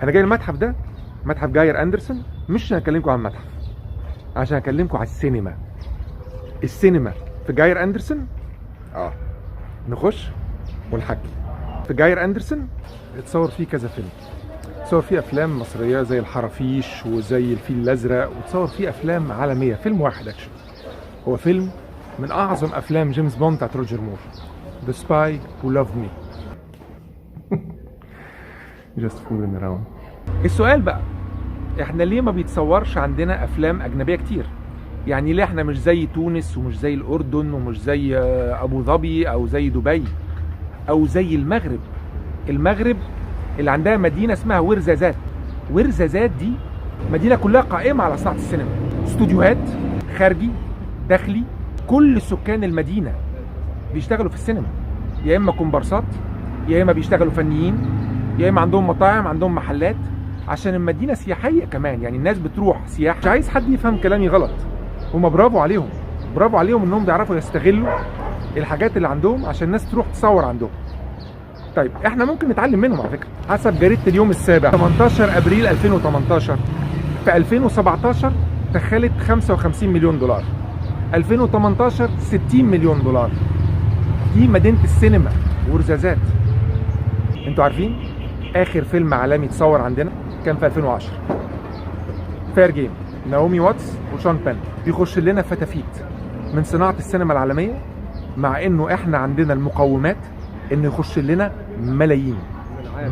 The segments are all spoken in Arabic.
انا جاي المتحف ده، متحف جاير اندرسون، مش عشان اكلمكم عن المتحف، عشان اكلمكم على السينما. السينما في جاير اندرسون نخش ونحكي. في جاير اندرسون اتصور فيه كذا فيلم، اتصور فيه افلام مصريه زي الحرافيش وزي الفيل الازرق، وتصور فيه افلام عالميه. فيلم واحد اكشن، هو فيلم من اعظم افلام جيمس بوند بتاعت روجر مور، The Spy Who Loved Me. Just fooling around. السؤال بقى، احنا ليه ما بيتصورش عندنا افلام اجنبيه كتير؟ يعني ليه احنا مش زي تونس ومش زي الاردن ومش زي ابو ظبي او زي دبي او زي المغرب؟ المغرب اللي عندها مدينه اسمها ورزازات. ورزازات دي مدينه كلها قائمه على صناعه السينما، استوديوهات خارجي داخلي، كل سكان المدينه بيشتغلوا في السينما، يا اما كومبارسات يا اما بيشتغلوا فنيين يا اما عندهم مطاعم عندهم محلات، عشان المدينه سياحيه كمان، يعني الناس بتروح سياحه. مش عايز حد يفهم كلامي غلط، هما برافو عليهم، برافو عليهم انهم بيعرفوا يستغلوا الحاجات اللي عندهم عشان الناس تروح تصور عندهم. طيب احنا ممكن نتعلم منهم على فكره. حسب جريده اليوم السابع 18 ابريل 2018، في 2017 دخلت 55 مليون دولار، 2018 60 مليون دولار. دي مدينه السينما ورزازات. انتوا عارفين اخر فيلم عالمي اتصور عندنا كان في 2010، فير جيم، ناومي واتس وشون بين. بيخش لنا فتافيت من صناعه السينما العالميه، مع انه احنا عندنا المقومات انه يخش لنا ملايين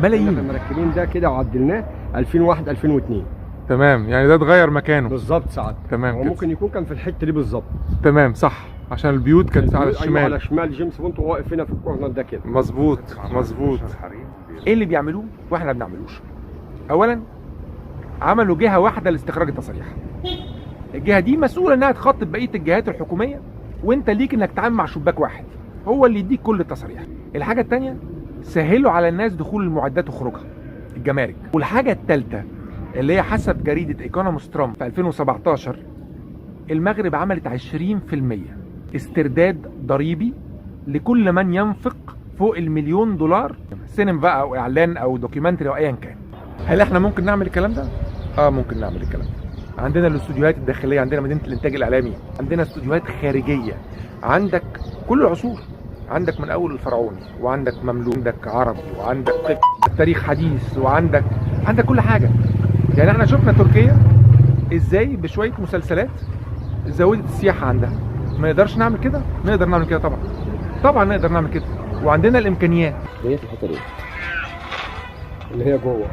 ملايين. احنا مركبين ده كده وعدلناه 2001 2002. تمام، يعني ده اتغير مكانه بالظبط ساعات. تمام، هو ممكن يكون كان في الحته دي بالظبط. تمام صح، عشان البيوت كانت على الشمال. أيوة على شمال جيمس بوند وهو واقف هنا في الكورنر ده كده. مظبوط مظبوط. ايه اللي بيعملوه واحنا ما بنعملوش؟ اولا عملوا جهه واحده لاستخراج التصاريح. الجهه دي مسؤوله انها تخاطب بقيه الجهات الحكوميه، وانت ليك انك تتعامل مع شباك واحد هو اللي يديك كل التصاريح. الحاجه الثانيه، سهلوا على الناس دخول المعدات وخروجها، الجمارك. والحاجه الثالثه اللي هي حسب جريده ايكونومسترام في 2017، المغرب عملت 20% استرداد ضريبي لكل من ينفق فوق $1,000,000 دولار، سينما بقى او اعلان او دوكيومنتري او ايا كان. هل احنا ممكن نعمل الكلام ده؟ ممكن نعمل الكلام ده. عندنا الاستوديوهات الداخليه، عندنا مدينه الانتاج الاعلامي، عندنا استوديوهات خارجيه، عندك كل العصور، عندك من اول الفرعوني وعندك مملوك، عندك عربي وعندك قبطي، تاريخ حديث، وعندك كل حاجه. يعني احنا شفنا تركيا ازاي بشويه مسلسلات زودت السياحه عندها. ما نقدرش نعمل كده؟ نقدر نعمل كده طبعا، طبعا نقدر نعمل كده، وعندنا الامكانيات. ديت الحته دي اللي هي جوه.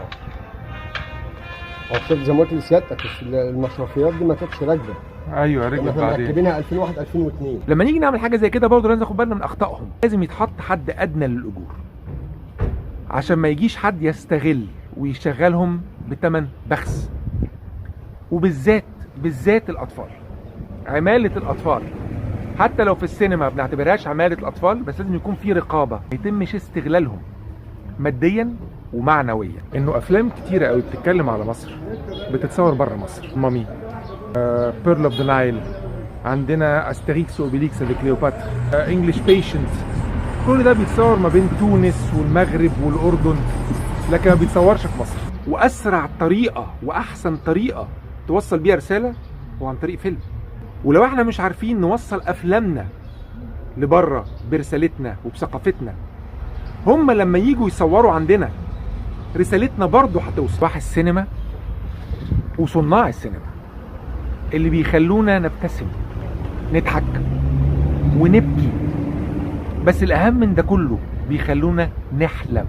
شفت زي ما قلت لسيادتك المشرفيات دي ما كانتش راكبه. ايوه رجعت احنا بعدين. مركبينها 2001 2002. لما نيجي نعمل حاجه زي كده برضه لازم ناخد بالنا من اخطائهم. لازم يتحط حد ادنى للاجور عشان ما يجيش حد يستغل ويشغلهم بثمن بخس. وبالذات الاطفال، عماله الاطفال. حتى لو في السينما ما بنعتبرهاش عماله الاطفال، بس لازم يكون في رقابه، ما يتمش استغلالهم ماديا ومعنويا. انه افلام كتيره قوي بتتكلم على مصر بتتصور بره مصر. مامي، بيرل اوف ذا نايل، عندنا استريكس واوبيليكس لكليوباترا، انجلش بيشنت، كل ده بيتصور ما بين تونس والمغرب والاردن، لكن ما بيتصورش في مصر. واسرع طريقه واحسن طريقه توصل بيها رساله هو عن طريق فيلم. ولو احنا مش عارفين نوصل افلامنا لبره برسالتنا وبثقافتنا، هم لما يجوا يصوروا عندنا رسالتنا برضه هتوصل. صباح السينما وصناع السينما اللي بيخلونا نبتسم، نضحك ونبكي، بس الاهم من ده كله بيخلونا نحلم.